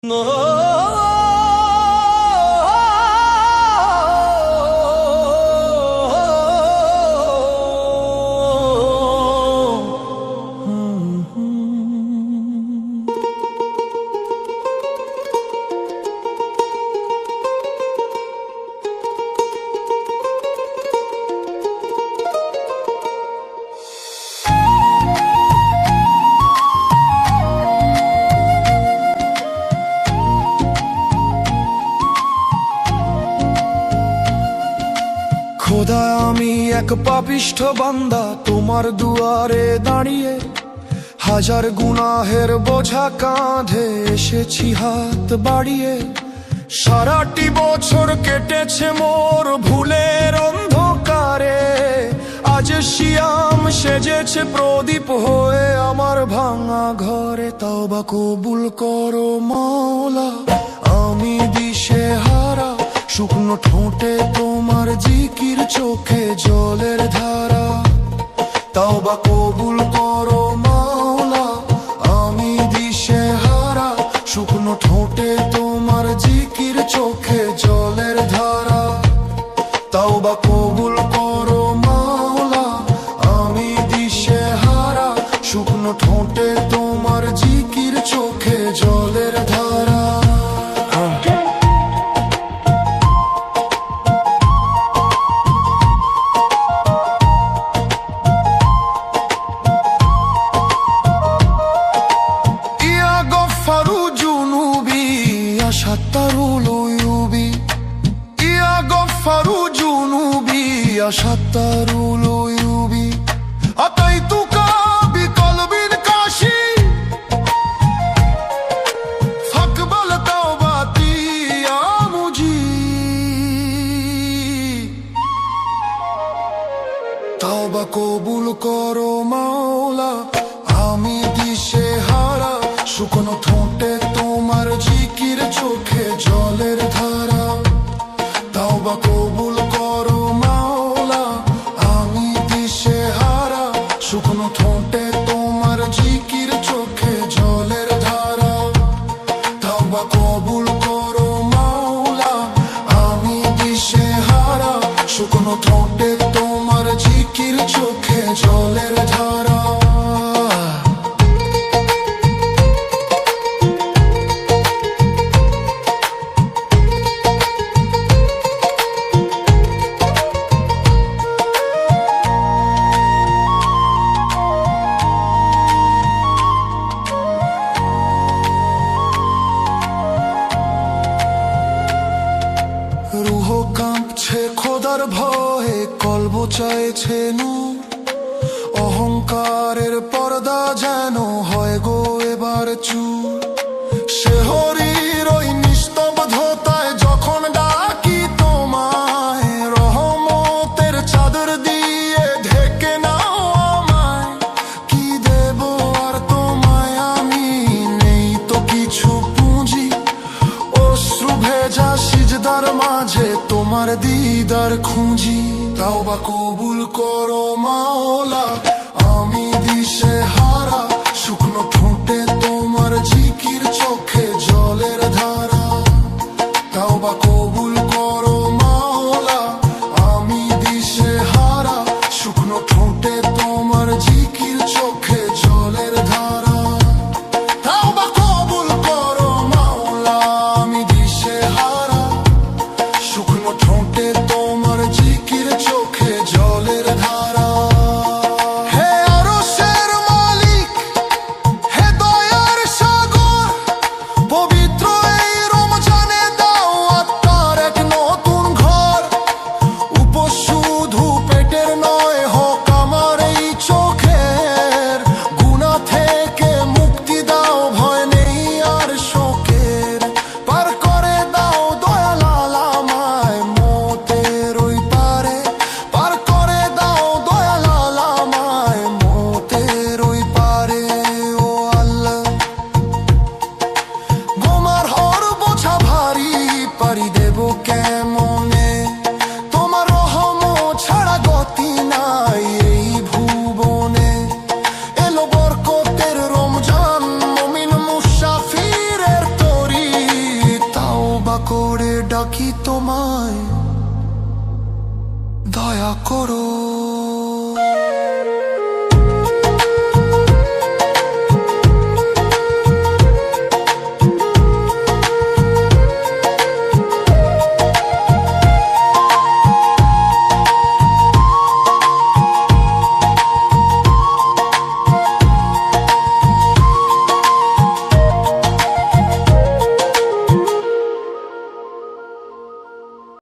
No. খোদা আমি এক পাপিষ্ঠ বান্দা তোমার দুয়ারে দাঁড়িয়ে, হাজার গুনাহের বোঝা কাঁধে এসেছি হাত বাড়িয়ে। সারাটি বছর কেটেছে মোর ভুলের অন্ধকারে, আজ শিয়াম সেজেছে প্রদীপ হয়ে আমার ভাঙা ঘরে। তওবা কবুল করো মাওলা, আমি দিশে হারা, শুকনো ঠোঁটে তোমার জিকির, চোখে জলের ধারা। তওবা কবুল করো মাওলা, আমি দিশে হারা, শুকনো ঠোঁটে তোমার জিকির, চোখে জলের ধারা। তওবা কবুল করো মাওলা, আমি দিশে হারা, শুকনো ঠোঁটে তোমার জিকির, চোখে জলের ধারা। شطروا العيوبي يا غفار جنوبي يا شطر العيوب أتيتك بقلب كاشي فاقبل توبتي يا مجيب তওবা কবুল করো মাওলা, আমি দিশে হারা, শুকনো ঠোঁটে তোমার জিকির, চোখে জলের ধারা। তওবা কবুল করো মাওলা, আমি দিশে হারা, শুকনো ঠোঁটে তোমার জিকির, চোখে জলের ধারা। তওবা কবুল করো মাওলা, আমি দিশে হারা, শুকনো ঠোঁটে তোমার জিকির, চোখে জলের ধারা। রুহ কাঁপছে খোদার ভয়ে, কলব চাইছে নূর, অহংকারের পর্দা যেন হয় গো এবার চুর। শেহরির ওই নিস্তব্ধতায় যখন ডাকি তোমায়, রহমতের চাদর দিয়ে ঢেকে নাও আমায়। কি দেব আর তোমায় আমি, নেই তো কিছু পুঁজি, অশ্রু ভেজা সিজদার মাঝে তোমার দিদার খুঁজি। তওবা কবুল করো মাওলা, আমি দিশে হারা, শুকনো ঠোঁটে তোমার জিকির, চোখে জলের ধারা। তওবা কবুল করো মাওলা, আমি দিশে হারা, শুকনো ঠোঁটে তোমার জিকির, চোখে জলের ধারা। তওবা কবুল করো মাওলা, আমি দিশে হারা, শুকনো ঠোঁটে তোমার জিকির, চোখে জলের ধারা। হে আরশের মালিক বা করে ডাকি তোমায়, দয়া করো।